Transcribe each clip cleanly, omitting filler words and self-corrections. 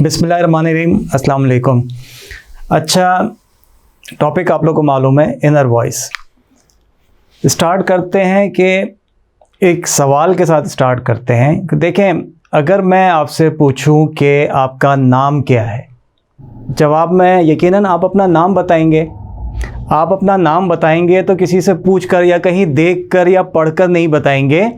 बिस्मिल्लाहिर्रहमानिर्रहीम, अस्सलाम वालेकुम। अच्छा, टॉपिक आप लोग को मालूम है, इनर वॉइस। स्टार्ट करते हैं कि एक सवाल के साथ स्टार्ट करते हैं। देखें, अगर मैं आपसे पूछूं कि आपका नाम क्या है, जवाब में यकीनन आप अपना नाम बताएंगे। आप अपना नाम बताएंगे तो किसी से पूछकर या कहीं देखकर या पढ़कर नहीं बताएंगे।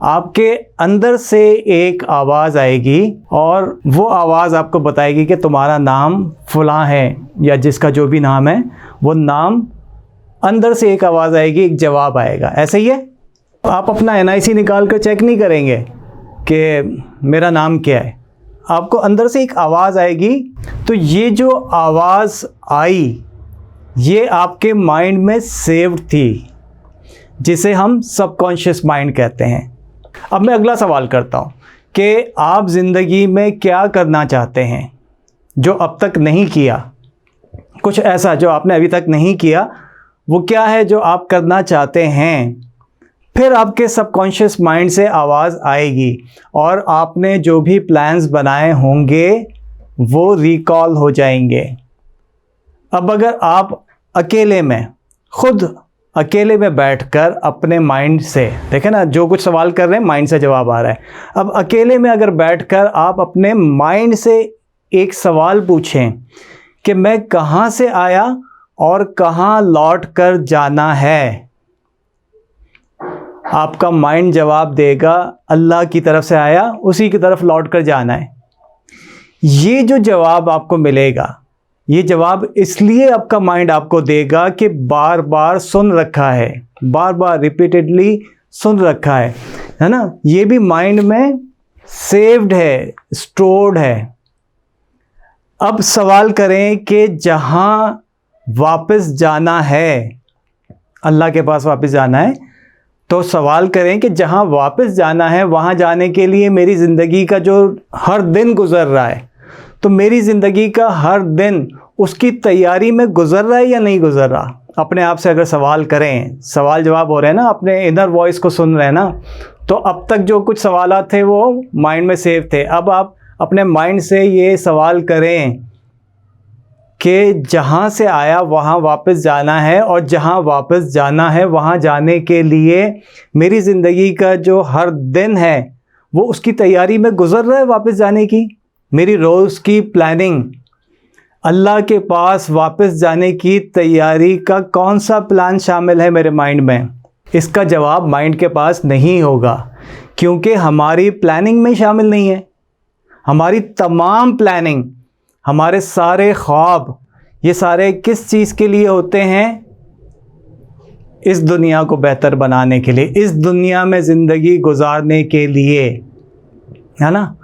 आपके अंदर से एक आवाज़ आएगी और वो आवाज़ आपको बताएगी कि तुम्हारा नाम फ़लाँ है, या जिसका जो भी नाम है वो नाम, अंदर से एक आवाज़ आएगी, एक जवाब आएगा। ऐसे ही है। आप अपना NIC निकाल कर चेक नहीं करेंगे कि मेरा नाम क्या है, आपको अंदर से एक आवाज़ आएगी। तो ये जो आवाज़ आई, ये आपके माइंड में सेव्ड थी, जिसे हम सबकॉन्शियस माइंड कहते हैं। अब मैं अगला सवाल करता हूँ कि आप ज़िंदगी में क्या करना चाहते हैं जो अब तक नहीं किया। कुछ ऐसा जो आपने अभी तक नहीं किया, वो क्या है जो आप करना चाहते हैं। फिर आपके सबकॉन्शियस माइंड से आवाज़ आएगी और आपने जो भी प्लान्स बनाए होंगे वो रिकॉल हो जाएंगे। अब अगर आप अकेले में, खुद अकेले में बैठकर अपने माइंड से, देखें ना, जो कुछ सवाल कर रहे हैं माइंड से जवाब आ रहा है। अब अकेले में अगर बैठकर आप अपने माइंड से एक सवाल पूछें कि मैं कहाँ से आया और कहाँ लौट कर जाना है, आपका माइंड जवाब देगा अल्लाह की तरफ से आया, उसी की तरफ लौट कर जाना है। ये जो जवाब आपको मिलेगा, ये जवाब इसलिए आपका माइंड आपको देगा कि बार बार सुन रखा है, बार बार रिपीटेडली सुन रखा है ना। ये भी माइंड में सेव्ड है, स्टोर्ड है। अब सवाल करें कि जहाँ वापस जाना है, अल्लाह के पास वापस जाना है, तो सवाल करें कि जहाँ वापस जाना है वहाँ जाने के लिए मेरी ज़िंदगी का जो हर दिन गुज़र रहा है, तो मेरी ज़िंदगी का हर दिन उसकी तैयारी में गुज़र रहा है या नहीं गुज़र रहा। अपने आप से अगर सवाल करें, सवाल जवाब हो रहे हैं ना, अपने इनर वॉइस को सुन रहे हैं ना, तो अब तक जो कुछ सवालात थे वो माइंड में सेव थे। अब आप अपने माइंड से ये सवाल करें कि जहाँ से आया वहाँ वापस जाना है, और जहाँ वापस जाना है वहाँ जाने के लिए मेरी ज़िंदगी का जो हर दिन है वो उसकी तैयारी में गुज़र रहा है वापस जाने की। मेरी रोज़ की प्लानिंग, अल्लाह के पास वापस जाने की तैयारी का कौन सा प्लान शामिल है मेरे माइंड में। इसका जवाब माइंड के पास नहीं होगा, क्योंकि हमारी प्लानिंग में शामिल नहीं है। हमारी तमाम प्लानिंग, हमारे सारे ख्वाब, ये सारे किस चीज़ के लिए होते हैं? इस दुनिया को बेहतर बनाने के लिए, इस दुनिया में ज़िंदगी गुजारने के लिए, है ना।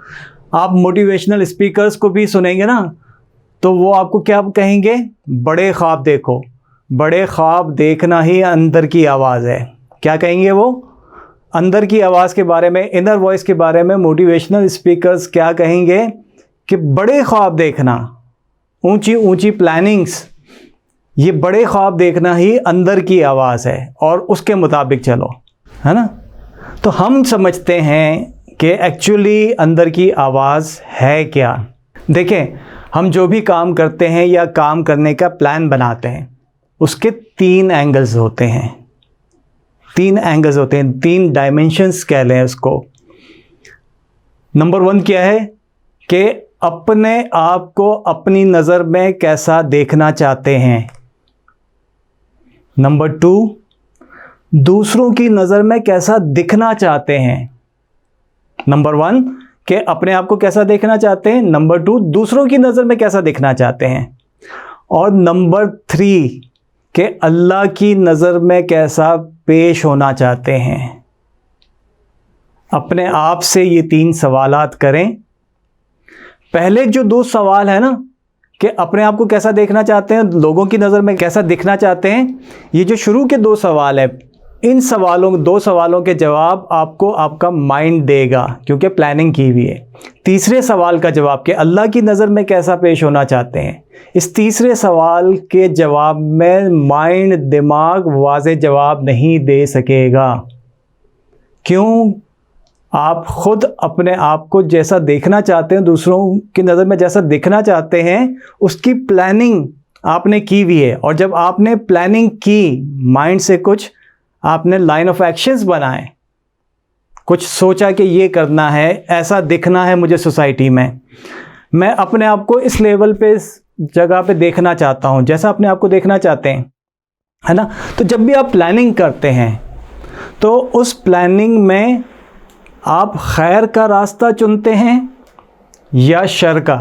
आप मोटिवेशनल स्पीकर्स को भी सुनेंगे ना, तो वो आपको क्या कहेंगे? बड़े ख्वाब देखो। बड़े ख्वाब देखना ही अंदर की आवाज़ है। क्या कहेंगे वो? अंदर की आवाज़ के बारे में, इनर वॉइस के बारे में मोटिवेशनल स्पीकर्स क्या कहेंगे कि बड़े ख्वाब देखना, ऊंची ऊंची प्लानिंग्स, ये बड़े ख्वाब देखना ही अंदर की आवाज़ है और उसके मुताबिक चलो, है ना। तो हम समझते हैं कि एक्चुअली अंदर की आवाज़ है क्या। देखें, हम जो भी काम करते हैं या काम करने का प्लान बनाते हैं, उसके 3 एंगल्स होते हैं। 3 एंगल्स होते हैं, 3 डायमेंशंस कह लें उसको। नंबर 1 क्या है कि अपने आप को अपनी नज़र में कैसा देखना चाहते हैं। नंबर 2, दूसरों की नज़र में कैसा दिखना चाहते हैं। नंबर 1 कि अपने आप को कैसा देखना चाहते हैं। नंबर 2, दूसरों की नज़र में कैसा दिखना चाहते हैं। और नंबर 3 कि अल्लाह की नज़र में कैसा पेश होना चाहते हैं। अपने आप से ये 3 सवालात करें। पहले जो 2 सवाल है ना, कि अपने आप को कैसा देखना चाहते हैं, लोगों की नज़र में कैसा दिखना चाहते हैं, ये जो शुरू के 2 सवाल है, इन सवालों 2 सवालों के जवाब आपको आपका माइंड देगा, क्योंकि प्लानिंग की हुई है। तीसरे सवाल का जवाब कि अल्लाह की नज़र में कैसा पेश होना चाहते हैं, इस तीसरे सवाल के जवाब में माइंड, दिमाग वाज़े जवाब नहीं दे सकेगा। क्यों? आप खुद अपने आप को जैसा देखना चाहते हैं, दूसरों की नज़र में जैसा दिखना चाहते हैं, उसकी प्लानिंग आपने की हुई है। और जब आपने प्लानिंग की, माइंड से कुछ आपने लाइन ऑफ एक्शंस बनाए, कुछ सोचा कि ये करना है, ऐसा दिखना है मुझे सोसाइटी में, मैं अपने आप को इस लेवल पे, इस जगह पे देखना चाहता हूँ जैसा अपने आप को देखना चाहते हैं, है ना। तो जब भी आप प्लानिंग करते हैं तो उस प्लानिंग में आप खैर का रास्ता चुनते हैं या शर का,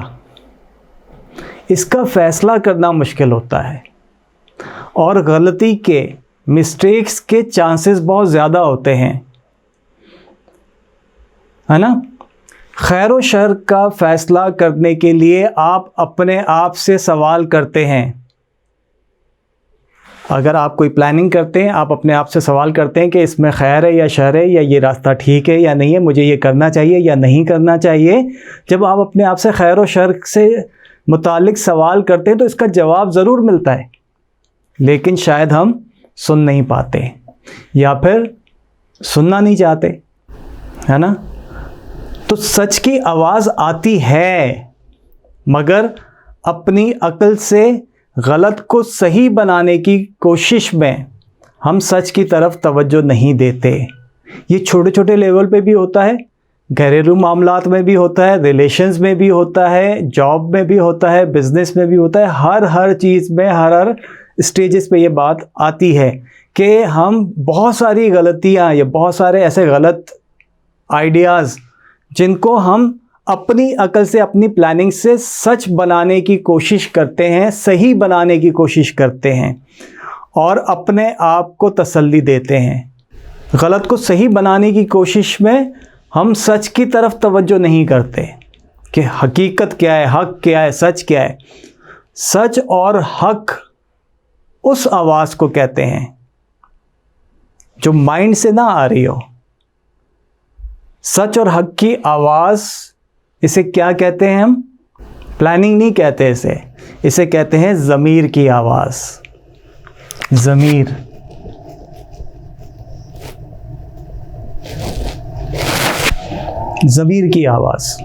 इसका फ़ैसला करना मुश्किल होता है। और गलती के, मिस्टेक्स के चांसेस बहुत ज़्यादा होते हैं, है ना। खैर व शर का फ़ैसला करने के लिए आप अपने आप से सवाल करते हैं। अगर आप कोई प्लानिंग करते हैं, आप अपने आप से सवाल करते हैं कि इसमें खैर है या शर है, या ये रास्ता ठीक है या नहीं है, मुझे ये करना चाहिए या नहीं करना चाहिए। जब आप अपने आप से खैर व शर से मुतालिक सवाल करते हैं तो इसका जवाब ज़रूर मिलता है, लेकिन शायद हम सुन नहीं पाते या फिर सुनना नहीं चाहते, है ना। तो सच की आवाज़ आती है, मगर अपनी अक्ल से गलत को सही बनाने की कोशिश में हम सच की तरफ तवज्जो नहीं देते। ये छोटे छोटे लेवल पे भी होता है, घरेलू मामलात में भी होता है, रिलेशंस में भी होता है, जॉब में भी होता है, बिज़नेस में भी होता है। हर चीज़ में, हर स्टेजेस पे ये बात आती है कि हम बहुत सारी गलतियाँ या बहुत सारे ऐसे गलत आइडियाज़ जिनको हम अपनी अकल से, अपनी प्लानिंग से सच बनाने की कोशिश करते हैं, सही बनाने की कोशिश करते हैं और अपने आप को तसल्ली देते हैं। गलत को सही बनाने की कोशिश में हम सच की तरफ तवज्जो नहीं करते कि हकीकत क्या है, हक क्या है, सच क्या है। सच और हक उस आवाज़ को कहते हैं जो माइंड से ना आ रही हो। सच और हक की आवाज़, इसे क्या कहते हैं हम? प्लानिंग नहीं कहते इसे कहते हैं ज़मीर की आवाज़। ज़मीर, ज़मीर की आवाज़,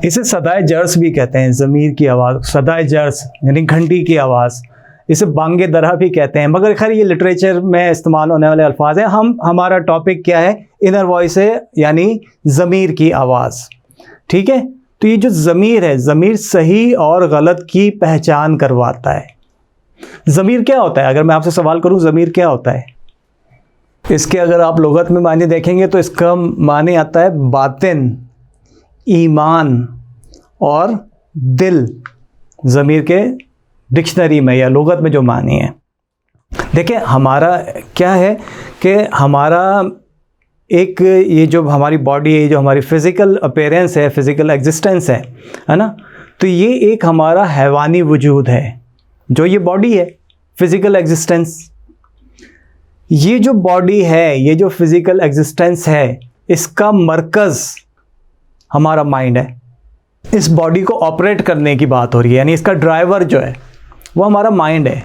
इसे सदाए जर्स भी कहते हैं। ज़मीर की आवाज़, सदाए जर्स यानी घंटी की आवाज़, इसे बांगे दरहा भी कहते हैं। मगर खैर ये लिटरेचर में इस्तेमाल होने वाले अल्फाज हैं। हमारा टॉपिक क्या है? इनर वॉइस है, यानी ज़मीर की आवाज़। ठीक है, तो ये जो ज़मीर है, ज़मीर सही और गलत की पहचान करवाता है। ज़मीर क्या होता है? अगर मैं आपसे सवाल करूं ज़मीर क्या होता है, इसके अगर आप लुगत में माने देखेंगे तो इसका माने आता है बातिन, ईमान और दिल। ज़मीर के डिक्शनरी में या लुगत में जो मानी है, देखिए हमारा क्या है कि हमारा एक, ये जो हमारी बॉडी है, जो हमारी फ़िज़िकल अपीयरेंस है, फ़िज़िकल एग्जिस्टेंस है ना, तो ये एक हमारा हैवानी वजूद है जो ये बॉडी है, फ़िज़िकल एग्जिस्टेंस। ये जो बॉडी है, ये जो फ़िज़िकल एग्जिस्टेंस है, इसका मरकज़ हमारा माइंड है। इस बॉडी को ऑपरेट करने की बात हो रही है, यानी इसका ड्राइवर जो है वो हमारा माइंड है,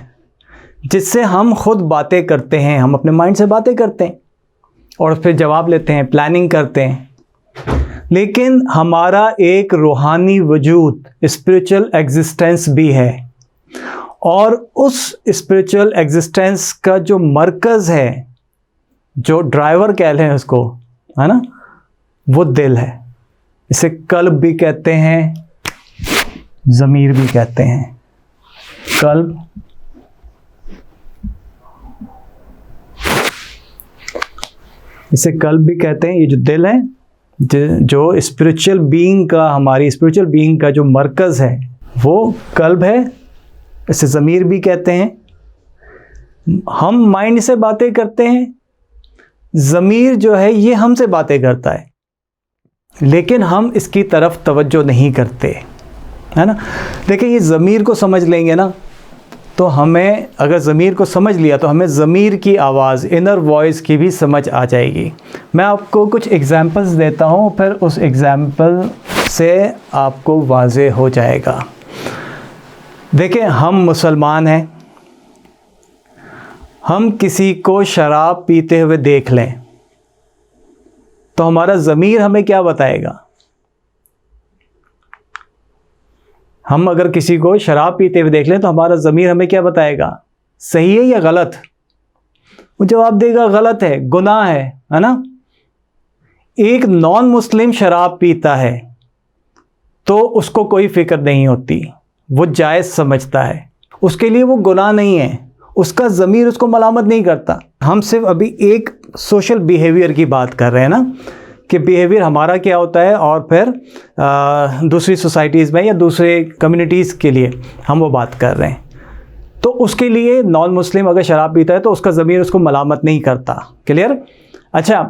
जिससे हम खुद बातें करते हैं। हम अपने माइंड से बातें करते हैं और फिर जवाब लेते हैं, प्लानिंग करते हैं। लेकिन हमारा एक रूहानी वजूद, स्पिरिचुअल एग्जिस्टेंस भी है, और उस स्पिरिचुअल एग्जिस्टेंस का जो मरकज़ है, जो ड्राइवर कह लें उसको, है ना, वो दिल है। इसे कल्ब भी कहते हैं, ज़मीर भी कहते हैं। कल्ब, इसे कल्ब भी कहते हैं। ये जो दिल है, जो स्पिरिचुअल बीइंग का, हमारी स्पिरिचुअल बीइंग का जो मरकज़ है वो कल्ब है। इसे ज़मीर भी कहते हैं। हम माइंड से बातें करते हैं, ज़मीर जो है ये हमसे बातें करता है, लेकिन हम इसकी तरफ तवज्जो नहीं करते, है ना। देखिए ये ज़मीर को समझ लेंगे ना, तो हमें, अगर ज़मीर को समझ लिया तो हमें ज़मीर की आवाज़, इनर वॉइस की भी समझ आ जाएगी। मैं आपको कुछ एग्जांपल्स देता हूँ, फिर उस एग्जांपल से आपको वाज़े हो जाएगा। देखिए हम मुसलमान हैं, हम किसी को शराब पीते हुए देख लें तो हमारा ज़मीर हमें क्या बताएगा? हम अगर किसी को शराब पीते हुए देख लें तो हमारा ज़मीर हमें क्या बताएगा? सही है या गलत? वो जवाब देगा गलत है, गुनाह है ना? एक नॉन मुस्लिम शराब पीता है तो उसको कोई फ़िक्र नहीं होती, वो जायज़ समझता है, उसके लिए वो गुनाह नहीं है, उसका ज़मीर उसको मलामत नहीं करता। हम सिर्फ अभी एक सोशल बिहेवियर की बात कर रहे हैं ना, कि बिहेवियर हमारा क्या होता है और फिर दूसरी सोसाइटीज़ में या दूसरे कम्युनिटीज़ के लिए हम वो बात कर रहे हैं। तो उसके लिए नॉन मुस्लिम अगर शराब पीता है तो उसका ज़मीर उसको मलामत नहीं करता। क्लियर? अच्छा,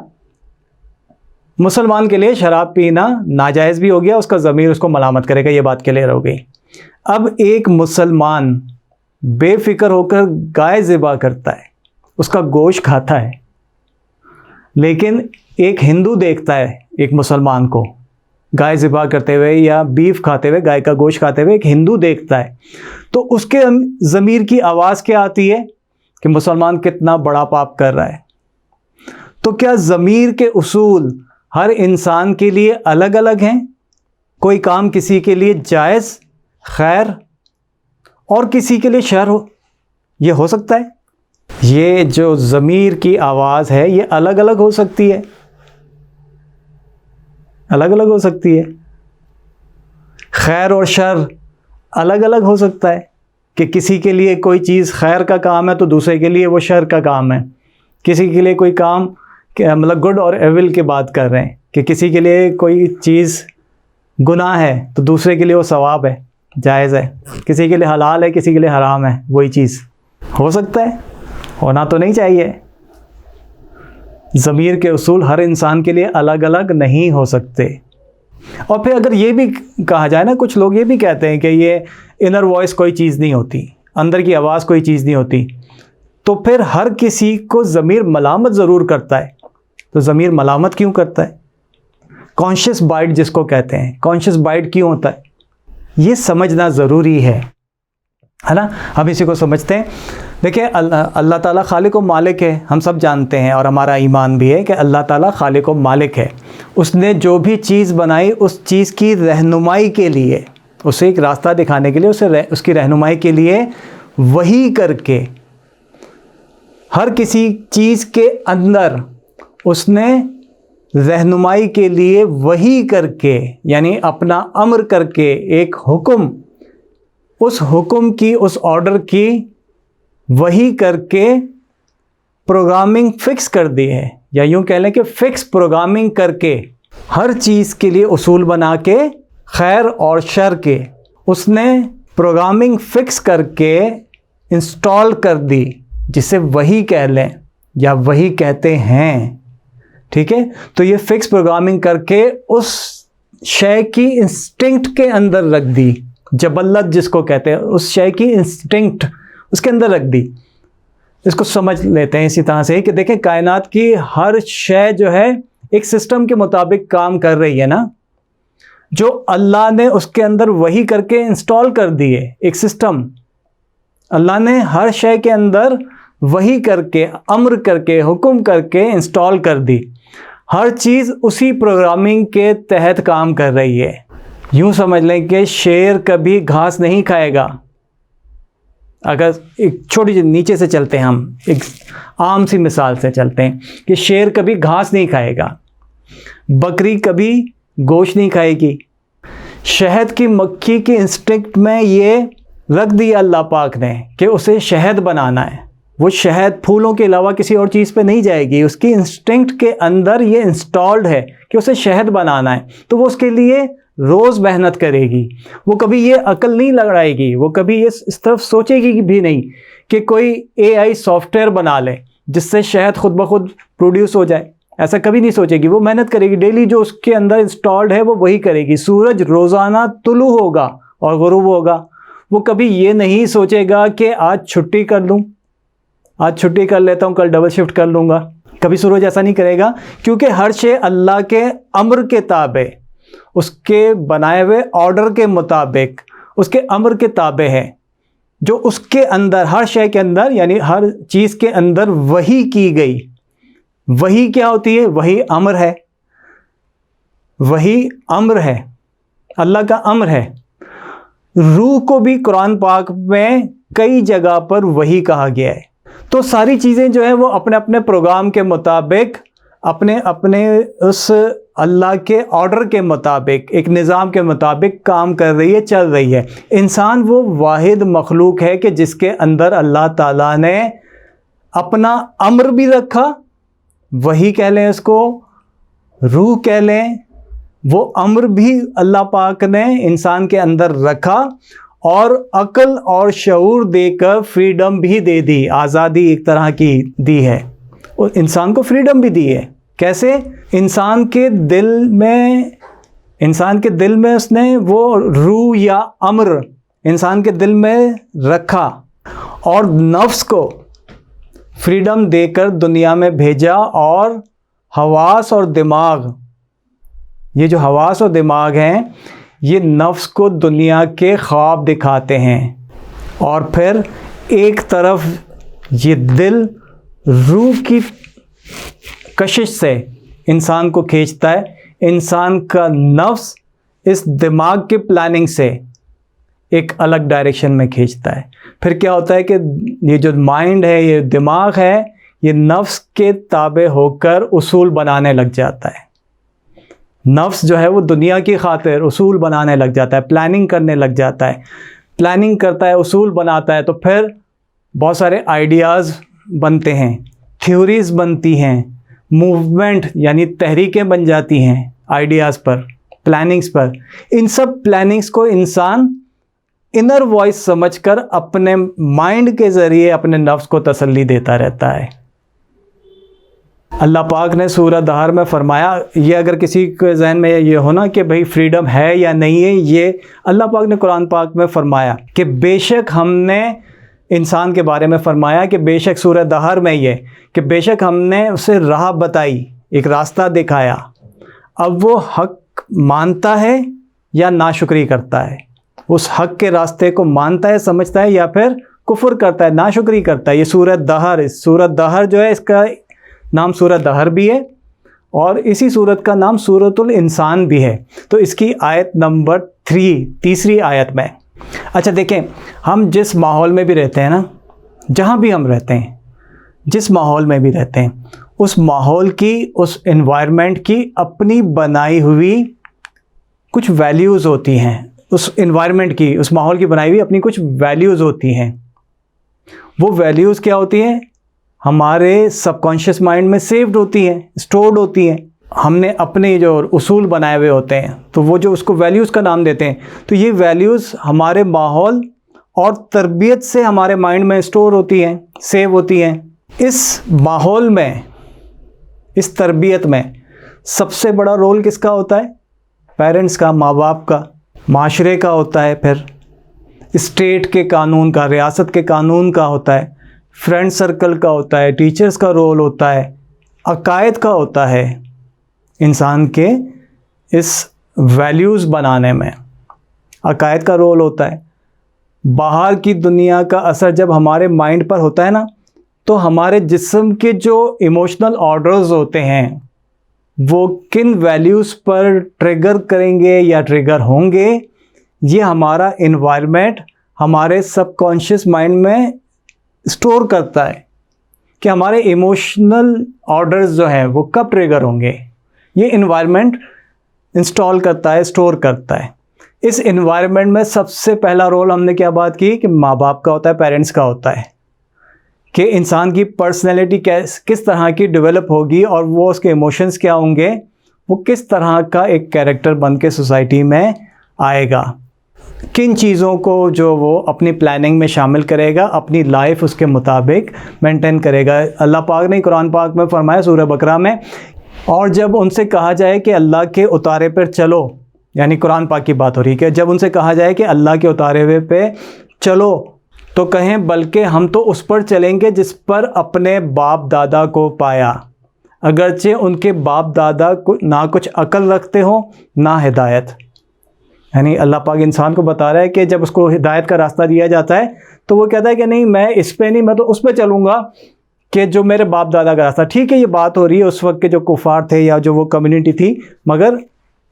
मुसलमान के लिए शराब पीना नाजायज़ भी हो गया, उसका ज़मीर उसको मलामत करेगा, ये बात क्लियर हो गई। अब एक मुसलमान बेफ़िक्र होकर गाय ज़िबा करता है, उसका गोश्त खाता है, लेकिन एक हिंदू देखता है एक मुसलमान को गाय ज़िबा करते हुए या बीफ खाते हुए, गाय का गोश्त खाते हुए एक हिंदू देखता है, तो उसके ज़मीर की आवाज़ क्या आती है कि मुसलमान कितना बड़ा पाप कर रहा है। तो क्या ज़मीर के उसूल हर इंसान के लिए अलग अलग हैं? कोई काम किसी के लिए जायज़, खैर, और किसी के लिए शर हो, ये हो सकता है? ये जो ज़मीर की आवाज़ है ये अलग अलग हो सकती है, अलग अलग हो सकती है। खैर और शर अलग अलग हो सकता है कि किसी के लिए कोई चीज़ खैर का काम है तो दूसरे के लिए वो शर का काम है। किसी के लिए कोई काम, मतलब गुड और एविल की बात कर रहे हैं, कि किसी के लिए कोई चीज़ गुनाह है तो दूसरे के लिए वो सवाब है, जायज़ है। किसी के लिए हलाल है, किसी के लिए हराम है, वही चीज़ हो सकता है, होना तो नहीं चाहिए। ज़मीर के उसूल हर इंसान के लिए अलग अलग नहीं हो सकते। और फिर अगर ये भी कहा जाए ना, कुछ लोग ये भी कहते हैं कि ये इनर वॉइस कोई चीज़ नहीं होती, अंदर की आवाज़ कोई चीज़ नहीं होती, तो फिर हर किसी को ज़मीर मलामत ज़रूर करता है। तो ज़मीर मलामत क्यों करता है? कॉन्शियस बाइट जिसको कहते हैं, कॉन्शियस बाइट क्यों होता है, ये समझना ज़रूरी है ना? हम इसी को समझते हैं। देखिए, अल्लाह ताला खालिक व मालिक है, हम सब जानते हैं, और हमारा ईमान भी है कि अल्लाह ताला खालिक व मालिक है। उसने जो भी चीज़ बनाई उस चीज़ की रहनुमाई के लिए, उसे एक रास्ता दिखाने के लिए, उसकी रहनुमाई के लिए वही करके, हर किसी चीज़ के अंदर उसने रहनुमाई के लिए वही करके, यानी अपना अम्र करके, एक हुक्म, उस हुक्म की, उस ऑर्डर की वही करके प्रोग्रामिंग फ़िक्स कर दी है, या यूँ कह लें कि फ़िक्स प्रोग्रामिंग करके हर चीज़ के लिए उसूल बना के, खैर और शर के उसने प्रोग्रामिंग फ़िक्स करके इंस्टॉल कर दी, जिसे वही कह लें या वही कहते हैं। ठीक है? तो ये फ़िक्स प्रोग्रामिंग करके उस शय की इंस्टिंक्ट के अंदर रख दी, जबल्लत जिसको कहते हैं, उस शय की इंस्टिंक्ट उसके अंदर रख दी। इसको समझ लेते हैं इसी तरह से कि देखें, कायनात की हर शय जो है एक सिस्टम के मुताबिक काम कर रही है ना, जो अल्लाह ने उसके अंदर वही करके इंस्टॉल कर दी है, एक सिस्टम। अल्लाह ने हर शय के अंदर वही करके, अम्र करके, हुक्म करके इंस्टॉल कर दी। हर चीज़ उसी प्रोग्रामिंग के तहत काम कर रही है। यूँ समझ लें कि शेर कभी घास नहीं खाएगा। अगर एक छोटी सी नीचे से चलते हैं, हम एक आम सी मिसाल से चलते हैं कि शेर कभी घास नहीं खाएगा, बकरी कभी गोश्त नहीं खाएगी। शहद की मक्खी की इंस्टिंक्ट में ये रख दिया अल्लाह पाक ने कि उसे शहद बनाना है। वो शहद फूलों के अलावा किसी और चीज़ पे नहीं जाएगी, उसकी इंस्टिंक्ट के अंदर ये इंस्टॉल्ड है कि उसे शहद बनाना है, तो वो उसके लिए रोज़ मेहनत करेगी। वो कभी ये अकल नहीं लगाएगी, वो कभी ये इस तरफ सोचेगी भी नहीं कि कोई AI सॉफ्टवेयर बना ले जिससे शहद खुद ब खुद प्रोड्यूस हो जाए। ऐसा कभी नहीं सोचेगी। वो मेहनत करेगी, डेली जो उसके अंदर इंस्टॉल्ड है वो वही करेगी। सूरज रोज़ाना तुलू होगा और गुरूब होगा। वो कभी ये नहीं सोचेगा कि आज छुट्टी कर लूँ, आज छुट्टी कर लेता हूँ, कल डबल शिफ्ट कर लूँगा। कभी सूरज ऐसा नहीं करेगा, क्योंकि हर शे अल्लाह के अम्र के ताबे, उसके बनाए हुए ऑर्डर के मुताबिक, उसके अम्र के ताबे है। जो उसके अंदर, हर शय के अंदर, यानी हर चीज़ के अंदर वही की गई। वही क्या होती है? वही अम्र है। वही अम्र है, अल्लाह का अम्र है। रूह को भी कुरान पाक में कई जगह पर वही कहा गया है। तो सारी चीज़ें जो है वो अपने अपने प्रोग्राम के मुताबिक, अपने अपने उस अल्लाह के ऑर्डर के मुताबिक, एक निज़ाम के मुताबिक काम कर रही है, चल रही है। इंसान वो वाहिद मखलूक है कि जिसके अंदर अल्लाह ताला ने अपना अम्र भी रखा, वही कह लें इसको, रूह कह लें, वो अम्र भी अल्लाह पाक ने इंसान के अंदर रखा और अक्ल और शऊर देकर फ्रीडम भी दे दी, आज़ादी एक तरह की दी है, और इंसान को फ्रीडम भी दी है। कैसे? इंसान के दिल में उसने वो रूह या अम्र इंसान के दिल में रखा और नफ्स को फ्रीडम देकर दुनिया में भेजा। और हवास और दिमाग, ये जो हवास और दिमाग हैं, ये नफ्स को दुनिया के ख्वाब दिखाते हैं, और फिर एक तरफ ये दिल रूह की कशिश से इंसान को खींचता है। इंसान का नफ्स इस दिमाग के प्लानिंग से एक अलग डायरेक्शन में खींचता है। फिर क्या होता है कि ये जो माइंड है, ये दिमाग है, ये नफ्स के ताबे होकर उसूल बनाने लग जाता है। नफ्स जो है वो दुनिया की खातिर उसूल बनाने लग जाता है, प्लानिंग करने लग जाता है, प्लानिंग करता है, उसूल बनाता है। तो फिर बहुत सारे आइडियाज़ बनते हैं, थ्योरीज़ बनती हैं, मूवमेंट यानी तहरीकें बन जाती हैं आइडियाज़ पर, प्लानिंग्स पर। इन सब प्लानिंग्स को इंसान इनर वॉइस समझकर अपने माइंड के ज़रिए अपने नफ्स को तसल्ली देता रहता है। अल्लाह पाक ने सूरह दहर में फ़रमाया, ये अगर किसी के जहन में ये हो ना कि भाई फ्रीडम है या नहीं है, ये अल्लाह पाक ने कुरान पाक में फ़रमाया कि बेशक हमने इंसान के बारे में फ़रमाया कि बेशक सूरह दहर में ये कि बेशक हमने उसे राह बताई, एक रास्ता दिखाया। अब वो हक मानता है या नाशुक्री करता है, उस हक के रास्ते को मानता है, समझता है, या फिर कुफ्र करता है, नाशुक्री करता है। ये सूरह दहर जो है, इसका नाम सूरह दहर भी है और इसी सूरत का नाम सूरतुल इंसान भी है। तो इसकी आयत नंबर 3, तीसरी आयत में। अच्छा देखें, हम जिस माहौल में भी रहते हैं ना, जहाँ भी हम रहते हैं, जिस माहौल में भी रहते हैं, उस माहौल की, उस एनवायरनमेंट की अपनी बनाई हुई कुछ वैल्यूज़ होती हैं। उस एनवायरनमेंट की, उस माहौल की बनाई हुई अपनी कुछ वैल्यूज़ होती हैं। वो वैल्यूज़ क्या होती हैं? हमारे सबकॉन्शियस माइंड में सेव्ड होती हैं, स्टोर्ड होती हैं। हमने अपने जो उसूल बनाए हुए होते हैं, तो वो जो उसको वैल्यूज़ का नाम देते हैं। तो ये वैल्यूज़ हमारे माहौल और तरबियत से हमारे माइंड में स्टोर होती हैं, सेव होती हैं। इस माहौल में, इस तरबियत में सबसे बड़ा रोल किसका होता है? पेरेंट्स का, माँ बाप का, माशरे का होता है, फिर स्टेट के कानून का, रियासत के कानून का होता है, फ्रेंड सर्कल का होता है, टीचर्स का रोल होता है, अकायद का होता है। इंसान के इस वैल्यूज़ बनाने में अकायद का रोल होता है। बाहर की दुनिया का असर जब हमारे माइंड पर होता है ना, तो हमारे जिस्म के जो इमोशनल ऑर्डर्स होते हैं वो किन वैल्यूज़ पर ट्रिगर करेंगे या ट्रिगर होंगे, ये हमारा इन्वायरमेंट हमारे सबकॉन्शियस माइंड में स्टोर करता है कि हमारे इमोशनल ऑर्डर्स जो हैं वो कब ट्रिगर होंगे। ये इन्वायरमेंट इंस्टॉल करता है, स्टोर करता है। इस इन्वायरमेंट में सबसे पहला रोल हमने क्या बात की कि माँ बाप का होता है, पेरेंट्स का होता है, कि इंसान की पर्सनैलिटी किस तरह की डेवलप होगी और वो उसके इमोशंस क्या होंगे, वो किस तरह का एक कैरेक्टर बन के सोसाइटी में आएगा, किन चीज़ों को जो वो अपनी प्लानिंग में शामिल करेगा, अपनी लाइफ उसके मुताबिक मेंटेन करेगा। अल्लाह पाक ने कुरान पाक में फरमाया सूरह बकरा में, और जब उनसे कहा जाए कि अल्लाह के उतारे पर चलो, यानी कुरान पाक की बात हो रही है, जब उनसे कहा जाए कि अल्लाह के उतारे हुए पे चलो, तो कहें बल्कि हम तो उस पर चलेंगे जिस पर अपने बाप दादा को पाया, अगरचे उनके बाप दादा को ना कुछ अकल रखते हो ना हिदायत। यानी अल्लाह पाक इंसान को बता रहा है कि जब उसको हिदायत का रास्ता दिया जाता है तो वो कहता है कि नहीं, मैं इस पे नहीं, मैं तो उस पे चलूँगा कि जो मेरे बाप दादा का रास्ता। ठीक है, ये बात हो रही है उस वक्त के जो कुफार थे या जो वो कम्युनिटी थी, मगर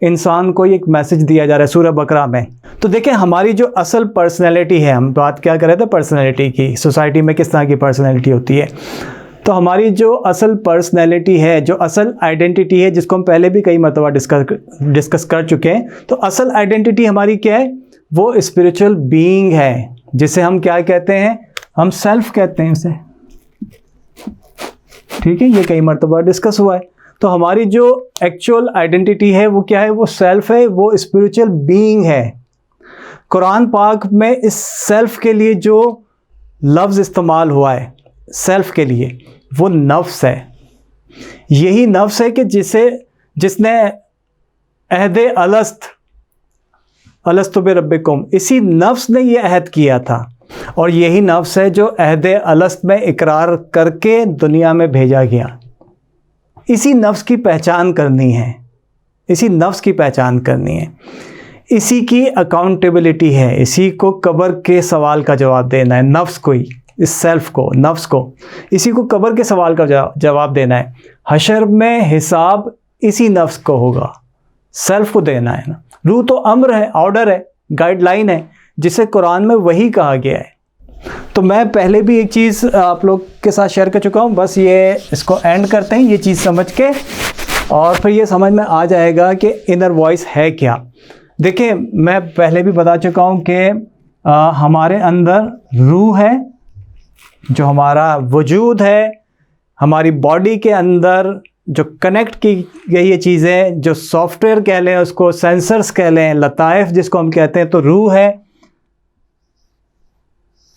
इंसान को एक मैसेज दिया जा रहा है सूरह बकरा में। तो देखें, हमारी जो असल पर्सनैलिटी है, हम बात क्या कर रहे थे पर्सनैलिटी की, सोसाइटी में किस तरह की पर्सनैलिटी होती है। तो हमारी जो असल पर्सनैलिटी है, जो असल आइडेंटिटी है, जिसको हम पहले भी कई मरतबा डिस्कस कर चुके हैं, तो असल आइडेंटिटी हमारी क्या है, वो स्पिरिचुअल बीइंग है, जिसे हम क्या कहते हैं, हम सेल्फ कहते हैं उसे। ठीक है, ये कई मरतबा डिस्कस हुआ है। तो हमारी जो एक्चुअल आइडेंटिटी है वो क्या है, वो सेल्फ है, वो स्पिरिचुअल बीइंग है। कुरान पाक में इस सेल्फ के लिए जो लफ्ज़ इस्तेमाल हुआ है सेल्फ के लिए, वो नफ्स है। यही नफ्स है कि जिसने अहद अलस्तु बिरब्बिकुम, इसी नफ्स ने ये अहद किया था, और यही नफ्स है जो अहद अलस्त में इकरार करके दुनिया में भेजा गया। इसी नफ्स की पहचान करनी है, इसी नफ्स की पहचान करनी है, इसी की अकाउंटेबिलिटी है, इसी को कब्र के सवाल का जवाब देना है। नफ्स को ही, इस सेल्फ को, नफ्स को, इसी को कब्र के सवाल का जवाब देना है। हशर में हिसाब इसी नफ्स को होगा, सेल्फ को देना है ना। रूह तो अम्र है, ऑर्डर है, गाइडलाइन है, जिसे कुरान में वही कहा गया है। तो मैं पहले भी एक चीज़ आप लोग के साथ शेयर कर चुका हूँ, बस ये इसको एंड करते हैं ये चीज़ समझ के, और फिर ये समझ में आ जाएगा कि इनर वॉइस है क्या। देखिए, मैं पहले भी बता चुका हूँ कि हमारे अंदर रूह है, जो हमारा वजूद है, हमारी बॉडी के अंदर जो कनेक्ट की गई ये चीज़ें, जो सॉफ्टवेयर कह लें उसको, सेंसर्स कह लें, लताइफ जिसको हम कहते हैं, तो रूह है,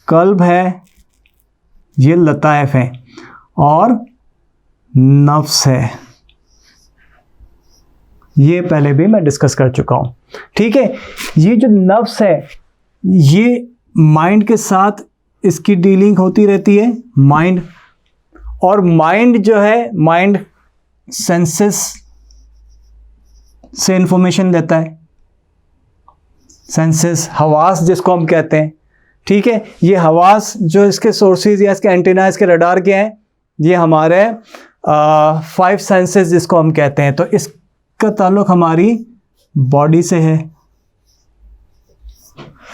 कल्ब है, ये लताइफ है, और नफ्स है। ये पहले भी मैं डिस्कस कर चुका हूँ। ठीक है, ये जो नफ्स है ये माइंड के साथ इसकी डीलिंग होती रहती है, माइंड। और माइंड जो है, माइंड सेंसेस से इंफॉर्मेशन लेता है, सेंसेस, हवास जिसको हम कहते हैं। ठीक है, ये हवास जो इसके सोर्सेज या इसके एंटीना, इसके रडार के हैं, ये हमारे 5 सेंसेस जिसको हम कहते हैं। तो इसका ताल्लुक हमारी बॉडी से है।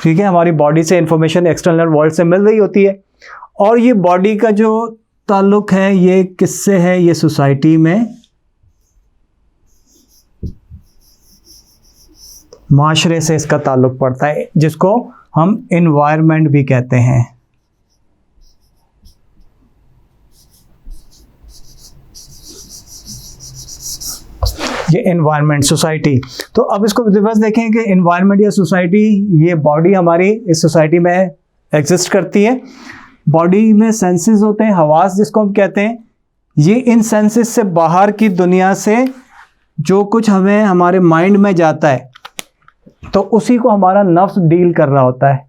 ठीक है, हमारी बॉडी से इंफॉर्मेशन एक्सटर्नल वर्ल्ड से मिल रही होती है, और ये बॉडी का जो ताल्लुक है ये किससे है, ये सोसाइटी में, माशरे से इसका ताल्लुक पड़ता है, जिसको हम एनवायरनमेंट भी कहते हैं। ये एनवायरनमेंट, सोसाइटी। तो अब इसको रिवर्स देखें कि एनवायरनमेंट या सोसाइटी, ये बॉडी हमारी इस सोसाइटी में एग्जिस्ट करती है। बॉडी में सेंसेस होते हैं, हवास जिसको हम कहते हैं। ये इन सेंसेस से बाहर की दुनिया से जो कुछ हमें हमारे माइंड में जाता है, तो उसी को हमारा नफ्स डील कर रहा होता है।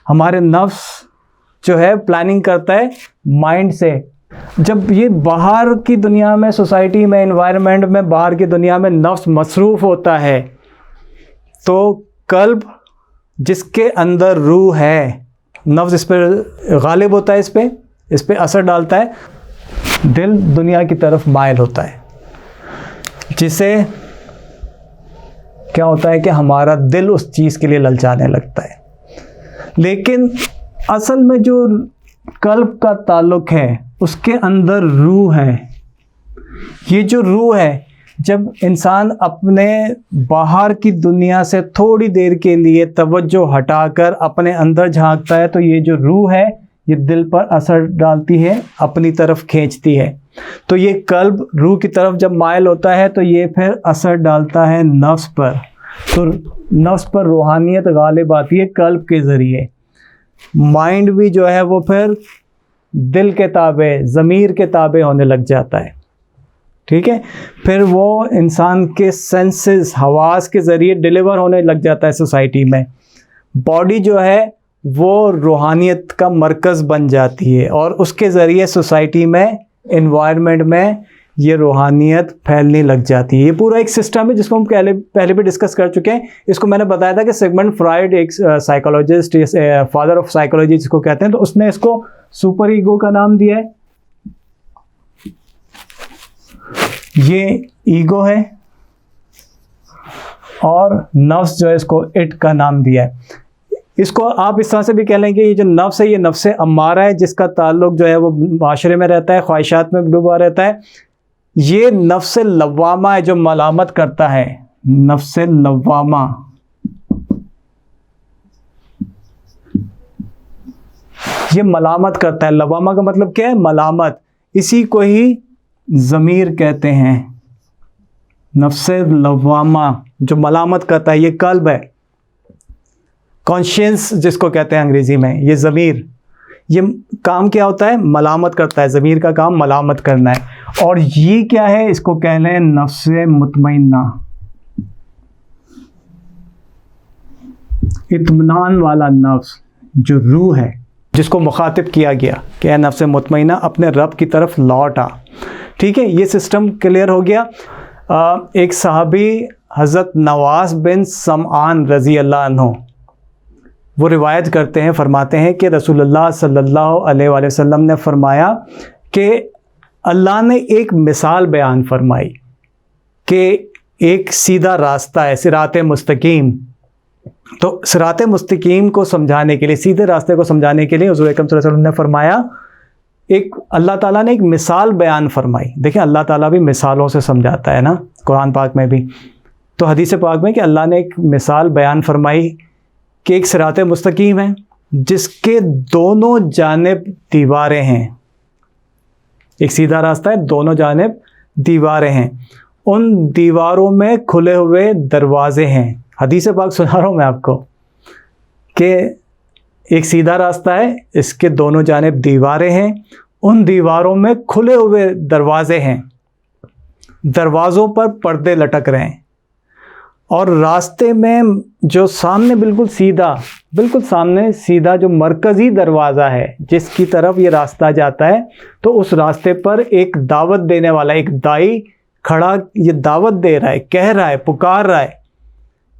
हमारे नफ्स जो है प्लानिंग करता है माइंड से। जब ये बाहर की दुनिया में, सोसाइटी में, एनवायरनमेंट में, बाहर की दुनिया में नफ्स मसरूफ़ होता है, तो कल्ब जिसके अंदर रूह है, नफ्स इस पर गालिब होता है, इस पे असर डालता है। दिल दुनिया की तरफ माइल होता है, जिसे क्या होता है कि हमारा दिल उस चीज़ के लिए ललचाने लगता है। लेकिन असल में जो कल्ब का ताल्लुक है उसके अंदर रूह है। ये जो रूह है, जब इंसान अपने बाहर की दुनिया से थोड़ी देर के लिए तवज्जो हटाकर अपने अंदर झांकता है, तो ये जो रूह है ये दिल पर असर डालती है, अपनी तरफ खींचती है। तो ये कल्ब रूह की तरफ जब माइल होता है तो ये फिर असर डालता है नफ्स पर। तो नफ्स पर रूहानियत गालिब आती है कल्ब के ज़रिए। माइंड भी जो है वो फिर दिल के ताबे, ज़मीर के ताबे होने लग जाता है। ठीक है, फिर वो इंसान के सेंसेस, हवास के ज़रिए डिलीवर होने लग जाता है सोसाइटी में। बॉडी जो है वो रूहानियत का मरकज़ बन जाती है, और उसके ज़रिए सोसाइटी में, एनवायरनमेंट में ये रूहानियत फैलने लग जाती है। ये पूरा एक सिस्टम है जिसको हम पहले भी डिस्कस कर चुके हैं। इसको मैंने बताया था कि सिगमंड फ्राइड एक साइकोलॉजिस्ट, फादर ऑफ साइकोलॉजी जिसको कहते हैं, तो उसने इसको सुपर ईगो का नाम दिया है। ये ईगो है, और नफ्स जो है इसको इट का नाम दिया है। इसको आप इस तरह से भी कह लें कि ये जो नफ्स है ये नफ्स अम्मारा है, जिसका ताल्लुक जो है वो माशरे में रहता है, ख्वाहिशात में डूबा रहता है। ये नफ्स लव्वामा है जो मलामत करता है, नफ्स लव्वामा। ये मलामत करता है। लव्वामा का मतलब क्या है? मलामत। इसी को ही ज़मीर कहते हैं, नफ्स लव्वामा जो मलामत करता है। ये कल्ब है, कॉन्शियंस जिसको कहते हैं अंग्रेज़ी में। ये ज़मीर, ये काम क्या होता है? मलामत करता है। ज़मीर का काम मलामत करना है। और ये क्या है? इसको कह लें नफ्स मुतमइन्ना, इत्मीनान वाला नफ्स, जो रूह है, जिसको मुखातिब किया गया कि है नफ्स मुतमइन्ना, अपने रब की तरफ लौट आ। ठीक है, ये सिस्टम क्लियर हो गया। एक सहाबी हज़रत नवास बिन समआन रज़ी अल्लाह अन्हु, वो रिवायत करते हैं, फरमाते हैं कि रसूलुल्लाह सल्लल्लाहु अलैहि वसल्लम ने फरमाया कि अल्लाह ने एक मिसाल बयान फरमाई कि एक सीधा रास्ता है, सिरात मुस्तकीम। तो सिरात मुस्तकीम को समझाने के लिए, सीधे रास्ते को समझाने के लिए हुज़ूर अकरम सल्लल्लाहु अलैहि वसल्लम ने फरमाया, एक अल्लाह ताला ने एक मिसाल बयान फरमाई। देखिए अल्लाह ताला भी मिसालों से समझाता है ना, कुरान पाक में भी। तो हदीस पाक में कि अल्लाह ने एक मिसाल बयान फरमाई कि एक सिरात मुस्तकीम है जिसके दोनों जानिब दीवारें हैं। एक सीधा रास्ता है, दोनों जानिब दीवारें हैं, उन दीवारों में खुले हुए दरवाजे हैं। हदीस पाक सुना रहा हूँ मैं आपको कि एक सीधा रास्ता है, इसके दोनों जानिब दीवारें हैं, उन दीवारों में खुले हुए दरवाजे हैं, दरवाज़ों पर पर्दे लटक रहे हैं। और रास्ते में जो सामने बिल्कुल सामने सीधा जो मरकज़ी दरवाज़ा है जिसकी तरफ ये रास्ता जाता है, तो उस रास्ते पर एक दावत देने वाला, एक दाई खड़ा, ये दावत दे रहा है, कह रहा है, पुकार रहा है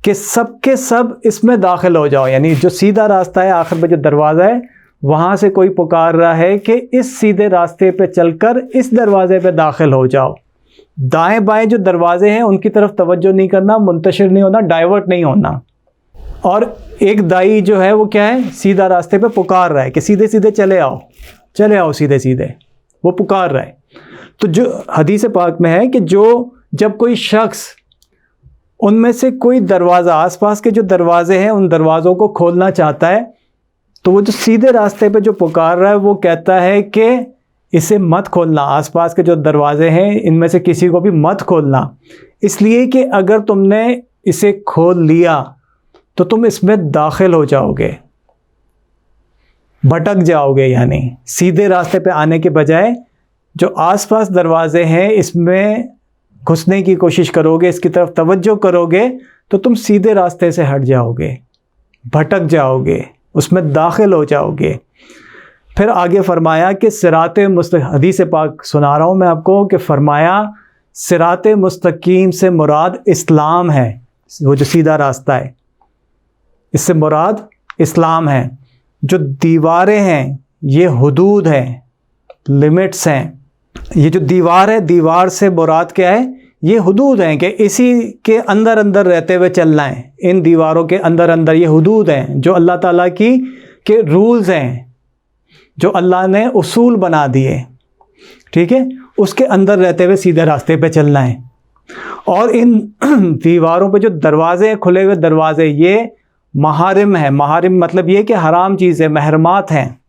कि सब के सब इसमें दाखिल हो जाओ। यानी जो सीधा रास्ता है, आखिर में जो दरवाज़ा है, वहाँ से कोई पुकार रहा है कि इस सीधे रास्ते पे चलकर इस दरवाज़े पे दाखिल हो जाओ। दाएं बाएं जो दरवाजे हैं उनकी तरफ तवज्जो नहीं करना, मुंतशिर नहीं होना, डाइवर्ट नहीं होना। और एक दाई जो है वो क्या है? सीधा रास्ते पे पुकार रहा है कि सीधे सीधे चले आओ सीधे सीधे, वो पुकार रहा है। तो जो हदीस पाक में है कि जब कोई शख्स उनमें से कोई दरवाज़ा, आसपास के जो दरवाजे हैं उन दरवाज़ों को खोलना चाहता है, तो वो जो सीधे रास्ते पे जो पुकार रहा है वो कहता है कि इसे मत खोलना, आसपास के जो दरवाजे हैं इनमें से किसी को भी मत खोलना, इसलिए कि अगर तुमने इसे खोल लिया तो तुम इसमें दाखिल हो जाओगे, भटक जाओगे। यानी सीधे रास्ते पे आने के बजाय जो आसपास दरवाजे हैं इसमें घुसने की कोशिश करोगे, इसकी तरफ तवज्जो करोगे, तो तुम सीधे रास्ते से हट जाओगे, भटक जाओगे, उसमें दाखिल हो जाओगे। फिर आगे फरमाया कि सिरात मुस्तकीम, हदीस पाक सुना रहा हूँ मैं आपको, कि फरमाया सिरात मुस्तकीम से मुराद इस्लाम है, वो जो सीधा रास्ता है इससे मुराद इस्लाम है। जो दीवारें हैं ये हुदूद हैं, लिमिट्स हैं। ये जो दीवार है, दीवार से मुराद क्या है? ये हुदूद हैं कि इसी के अंदर अंदर रहते हुए चलना है। इन दीवारों के अंदर अंदर ये हुदूद हैं जो अल्लाह ताला के रूल्स हैं, जो अल्लाह ने उसूल बना दिए। ठीक है, उसके अंदर रहते हुए सीधे रास्ते पे चलना है। और इन दीवारों पे जो दरवाजे हैं, खुले हुए दरवाजे, ये महारिम है। महारिम मतलब ये कि हराम चीज़ें, महरमात हैं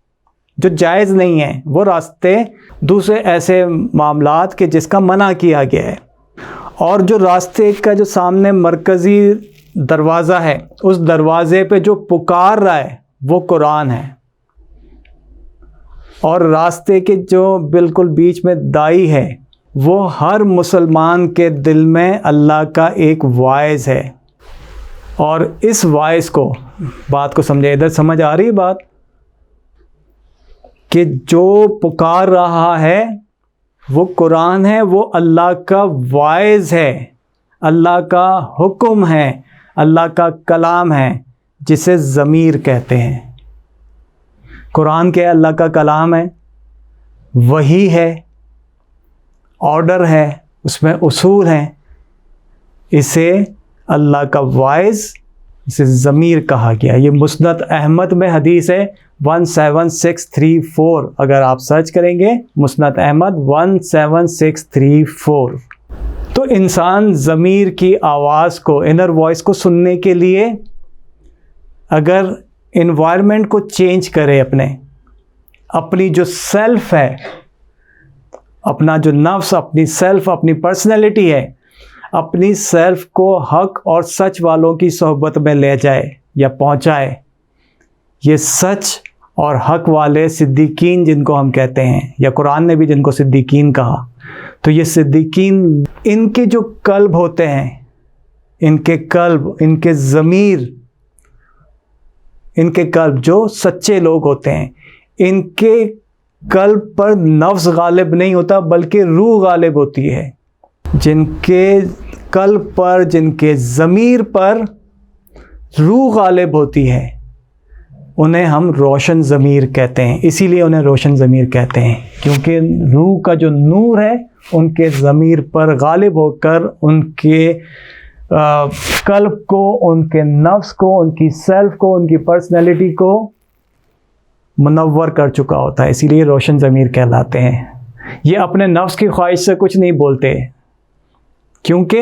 जो जायज़ नहीं है, वो रास्ते, दूसरे ऐसे मामलात के जिसका मना किया गया है। और जो रास्ते का जो सामने मरकज़ी दरवाज़ा है, उस दरवाज़े पे जो पुकार रहा है वो कुरान है। और रास्ते के जो बिल्कुल बीच में दाई है, वो हर मुसलमान के दिल में अल्लाह का एक वाइज़ है। और इस वाइज़ को, बात को समझे, इधर समझ आ रही बात, कि जो पुकार रहा है वो कुरान है, वो अल्लाह का वाइज़ है, अल्लाह का हुक्म है, अल्लाह का कलाम है, जिसे ज़मीर कहते हैं। कुरान के अल्लाह का कलाम है, वही है, ऑर्डर है, उसमें उसूल हैं। इसे अल्लाह का वॉइस, इसे ज़मीर कहा गया। ये मुस्नद अहमद में हदीस है 17634, अगर आप सर्च करेंगे मुस्नद अहमद 17634। तो इंसान ज़मीर की आवाज़ को, इनर वॉइस को सुनने के लिए अगर इन्वायरमेंट को चेंज करे, अपनी जो सेल्फ है, अपना जो नफ्स, अपनी सेल्फ, अपनी पर्सनैलिटी है, अपनी सेल्फ को हक और सच वालों की सोहबत में ले जाए या पहुंचाए। ये सच और हक वाले सिद्दीकीन जिनको हम कहते हैं, या कुरान ने भी जिनको सिद्दीकीन कहा, तो ये सिद्दीकीन, इनके जो कल्ब होते हैं, इनके कल्ब, इनके ज़मीर, इनके कल्ब जो सच्चे लोग होते हैं, इनके कल्ब पर नफ्स गालिब नहीं होता बल्कि रूह गालिब होती है। जिनके कल्ब पर, जिनके ज़मीर पर रूह गालिब होती है, उन्हें हम रोशन ज़मीर कहते हैं। इसीलिए उन्हें रोशन ज़मीर कहते हैं, क्योंकि रूह का जो नूर है उनके ज़मीर पर गालिब होकर उनके कल्ब को, उनके नफ्स को, उनकी सेल्फ को, उनकी पर्सनैलिटी को मुनव्वर कर चुका होता है। इसीलिए रोशन ज़मीर कहलाते हैं। ये अपने नफ्स की ख्वाहिश से कुछ नहीं बोलते, क्योंकि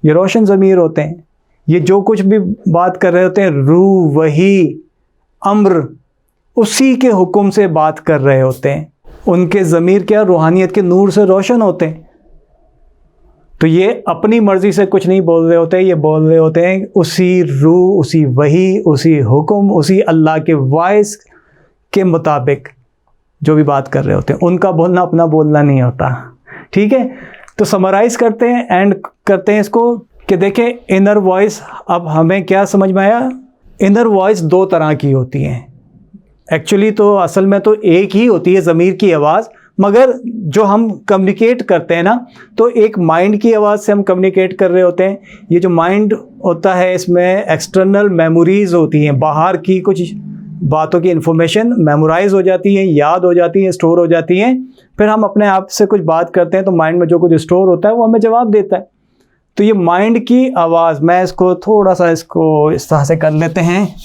ये रोशन ज़मीर होते हैं। ये जो कुछ भी बात कर रहे होते हैं, रूह, वही, अम्र, उसी के हुक्म से बात कर रहे होते हैं। उनके ज़मीर क्या, रूहानियत के नूर से रोशन होते हैं। तो ये अपनी मर्ज़ी से कुछ नहीं बोल रहे होते, ये बोल रहे होते हैं उसी रूह, उसी वही, उसी हुक्म, उसी अल्लाह के वॉइस के मुताबिक जो भी बात कर रहे होते हैं। उनका बोलना अपना बोलना नहीं होता। ठीक है, तो समराइज़ करते हैं, एंड करते हैं इसको कि देखें इनर वॉइस। अब हमें क्या समझ में आया? इनर वॉइस दो तरह की होती हैं। एक्चुअली तो असल में तो एक ही होती है, ज़मीर की आवाज़, मगर जो हम कम्युनिकेट करते हैं ना, तो एक माइंड की आवाज़ से हम कम्युनिकेट कर रहे होते हैं। ये जो माइंड होता है, इसमें एक्सटर्नल मेमोरीज़ होती हैं, बाहर की कुछ बातों की इन्फॉर्मेशन मेमोराइज़ हो जाती है, याद हो जाती है, स्टोर हो जाती हैं। फिर हम अपने आप से कुछ बात करते हैं तो माइंड में जो कुछ स्टोर होता है वो हमें जवाब देता है। तो ये माइंड की आवाज़, मैं इसको थोड़ा सा इसको इस तरह से कर लेते हैं,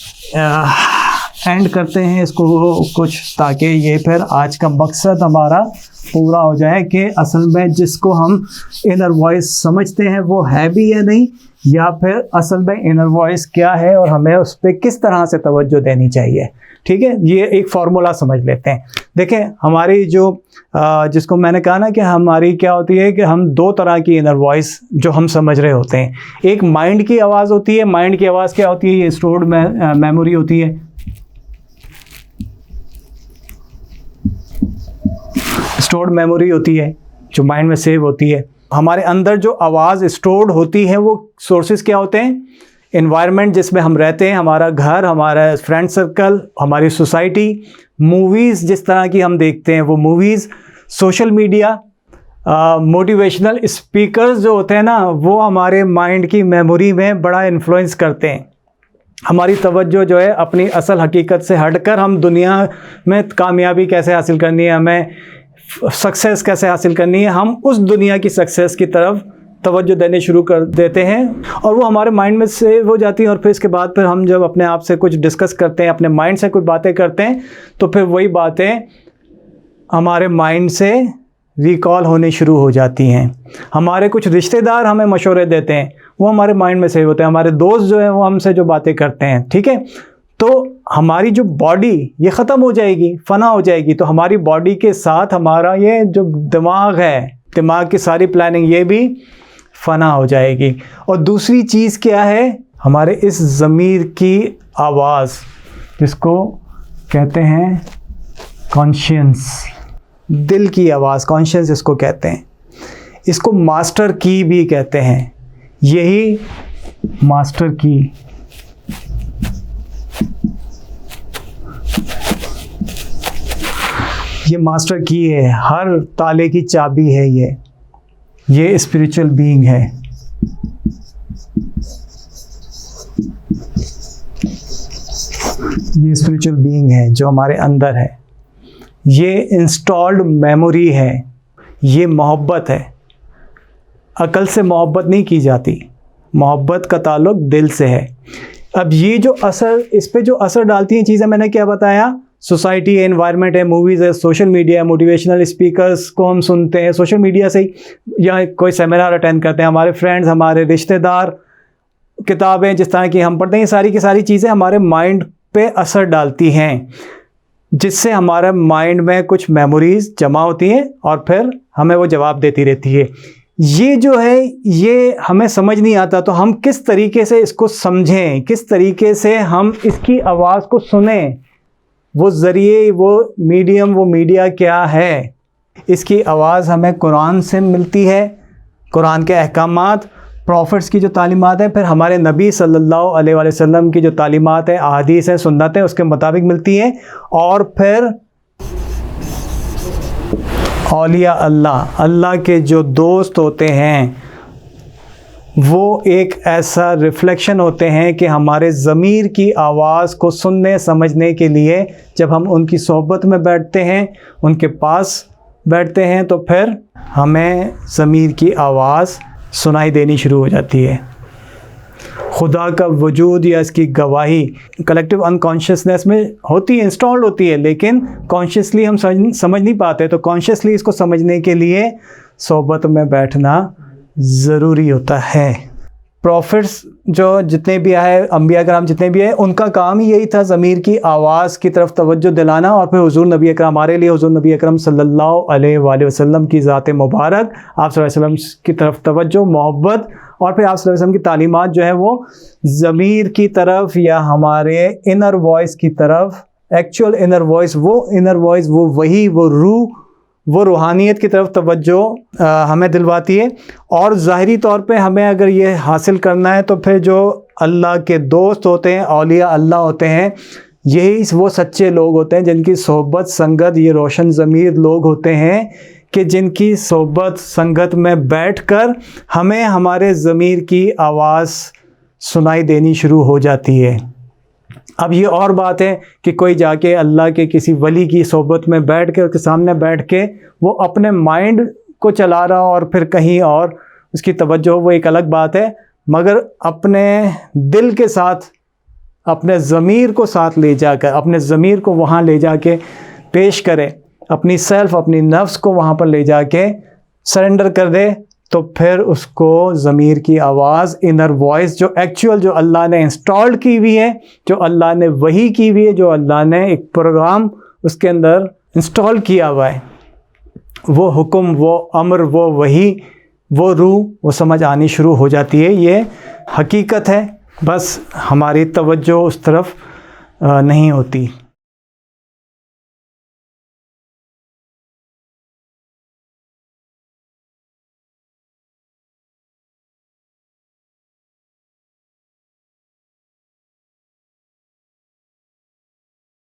एंड करते हैं इसको कुछ, ताकि ये फिर आज का मकसद हमारा पूरा हो जाए कि असल में जिसको हम इनर वॉइस समझते हैं वो है भी या नहीं, या फिर असल में इनर वॉइस क्या है और हमें उस पर किस तरह से तवज्जो देनी चाहिए। ठीक है, ये एक फार्मूला समझ लेते हैं। देखें हमारी जो जिसको मैंने कहा ना कि हमारी क्या होती है कि हम दो तरह की इनर वॉइस जो हम समझ रहे होते हैं। एक माइंड की आवाज़ होती है। माइंड की आवाज़ क्या होती है? ये स्टोर्ड मेमोरी होती है। स्टोर्ड मेमोरी होती है जो माइंड में सेव होती है। हमारे अंदर जो आवाज़ स्टोर्ड होती है वो सोर्सेज क्या होते हैं? एनवायरनमेंट जिसमें हम रहते हैं, हमारा घर, हमारा फ्रेंड सर्कल, हमारी सोसाइटी, मूवीज़ जिस तरह की हम देखते हैं वो movies, social media, motivational speakers जो होते हैं ना, वो हमारे माइंड की मेमोरी में बड़ा इन्फ्लुएंस करते हैं। हमारी तवज्जो जो है अपनी असल हकीकत से हटकर हम दुनिया में कामयाबी कैसे हासिल करनी है, हमें सक्सेस कैसे हासिल करनी है, हम उस दुनिया की सक्सेस की तरफ तवज्जो देने शुरू कर देते हैं और वो हमारे माइंड में सेव हो जाती है। और फिर इसके बाद फिर हम जब अपने आप से कुछ डिस्कस करते हैं, अपने माइंड से कुछ बातें करते हैं, तो फिर वही बातें हमारे माइंड से रिकॉल होनी शुरू हो जाती हैं। हमारे कुछ रिश्तेदार हमें मशवरे देते हैं, वो हमारे माइंड में सेव होते हैं। हमारे दोस्त जो हैं वो हमसे जो बातें करते हैं, ठीक है, तो हमारी जो बॉडी ये ख़त्म हो जाएगी, फना हो जाएगी। तो हमारी बॉडी के साथ हमारा ये जो दिमाग है, दिमाग की सारी प्लानिंग ये भी फना हो जाएगी। और दूसरी चीज़ क्या है? हमारे इस ज़मीर की आवाज़ जिसको कहते हैं कॉन्शियंस, दिल की आवाज़, कॉन्शियंस इसको कहते हैं। इसको मास्टर की भी कहते हैं। यही मास्टर की, ये मास्टर की है, हर ताले की चाबी है। ये स्पिरिचुअल बीइंग है। ये स्पिरिचुअल बीइंग है जो हमारे अंदर है। ये इंस्टॉल्ड मेमोरी है। ये मोहब्बत है। अकल से मोहब्बत नहीं की जाती, मोहब्बत का ताल्लुक़ दिल से है। अब ये जो असर, इस पे जो असर डालती हैं चीज़ें, मैंने क्या बताया, सोसाइटी है, एनवायरनमेंट है, मूवीज़ है, सोशल मीडिया है, मोटिवेशनल स्पीकर्स को हम सुनते हैं सोशल मीडिया से ही, या कोई सेमिनार अटेंड करते हैं, हमारे फ्रेंड्स, हमारे रिश्तेदार, किताबें जिस तरह की हम पढ़ते हैं, ये सारी की सारी चीज़ें हमारे माइंड पे असर डालती हैं, जिससे हमारे माइंड में कुछ मेमोरीज़ जमा होती हैं और फिर हमें वो जवाब देती रहती है। ये जो है ये हमें समझ नहीं आता, तो हम किस तरीके से इसको समझें, किस तरीके से हम इसकी आवाज़ को सुनें, वो ज़रिए, वो मीडियम, वो मीडिया क्या है। इसकी आवाज़ हमें कुरान से मिलती है, कुरान के अहकामात, प्रॉफिट्स की जो तालीमात है, फिर हमारे नबी सल्लल्लाहु अलैहि वसल्लम की जो तालीमात है, अहादीस हैं, सुन्नत हैं, उसके मुताबिक मिलती है। और फिर औलिया अल्लाह, अल्लाह के जो दोस्त होते हैं, वो एक ऐसा रिफ्लेक्शन होते हैं कि हमारे ज़मीर की आवाज़ को सुनने समझने के लिए जब हम उनकी सोहबत में बैठते हैं, उनके पास बैठते हैं, तो फिर हमें ज़मीर की आवाज़ सुनाई देनी शुरू हो जाती है। खुदा का वजूद या इसकी गवाही कलेक्टिव अनकॉन्शियसनेस में होती है, इंस्टॉल्ड होती है, लेकिन कॉन्शियसली हम समझ नहीं पाते। तो कॉन्शियसली इसको समझने के लिए सोहबत में बैठना ज़रूरी होता है। प्रॉफिट्स जो जितने भी आए, अंबिया कराम जितने भी आए, उनका काम ही यही था, ज़मीर की आवाज़ की तरफ तवज्जो दिलाना। और फिर हुज़ूर नबी अकरम, हमारे लिए हुज़ूर नबी अकरम सल्लल्लाहु अलैहि वसल्लम की ज़ात मुबारक, आप सल्लल्लाहु अलैहि वसल्लम की तरफ तवज्जो, मोहब्बत, और फिर आप सल्लल्लाहु अलैहि वसल्लम की तालीमात जो है वो ज़मीर की तरफ या हमारे इनर वॉइस की तरफ, एक्चुअल इनर वॉइस, वो इनर वॉइस, वो वही, वो रूह, वो रूहानियत की तरफ तवज्जो हमें दिलवाती है। और ज़ाहिरी तौर पे हमें अगर ये हासिल करना है तो फिर जो अल्लाह के दोस्त होते हैं, औलिया अल्लाह होते हैं, यही वो सच्चे लोग होते हैं जिनकी सोहबत संगत, ये रोशन ज़मीर लोग होते हैं कि जिनकी सोहबत संगत में बैठकर हमें हमारे ज़मीर की आवाज़ सुनाई देनी शुरू हो जाती है। अब ये और बात है कि कोई जाके अल्लाह के किसी वली की सोहबत में बैठ के, उसके सामने बैठ के वो अपने माइंड को चला रहा हो और फिर कहीं और उसकी तवज्जो, वो एक अलग बात है। मगर अपने दिल के साथ, अपने ज़मीर को साथ ले जाकर, अपने ज़मीर को वहाँ ले जाके पेश करे, अपनी सेल्फ, अपनी नफ्स को वहाँ पर ले जाके सरेंडर कर दे, तो फिर उसको ज़मीर की आवाज़, इनर वॉइस, जो एक्चुअल, जो अल्लाह ने इंस्टॉल्ड की हुई है, जो अल्लाह ने वही की हुई है, जो अल्लाह ने एक प्रोग्राम उसके अंदर इंस्टॉल किया हुआ है, वो हुक्म, वो अमर, वो वही, वो रूह, वो समझ आनी शुरू हो जाती है। ये हकीकत है, बस हमारी तवज्जो उस तरफ नहीं होती।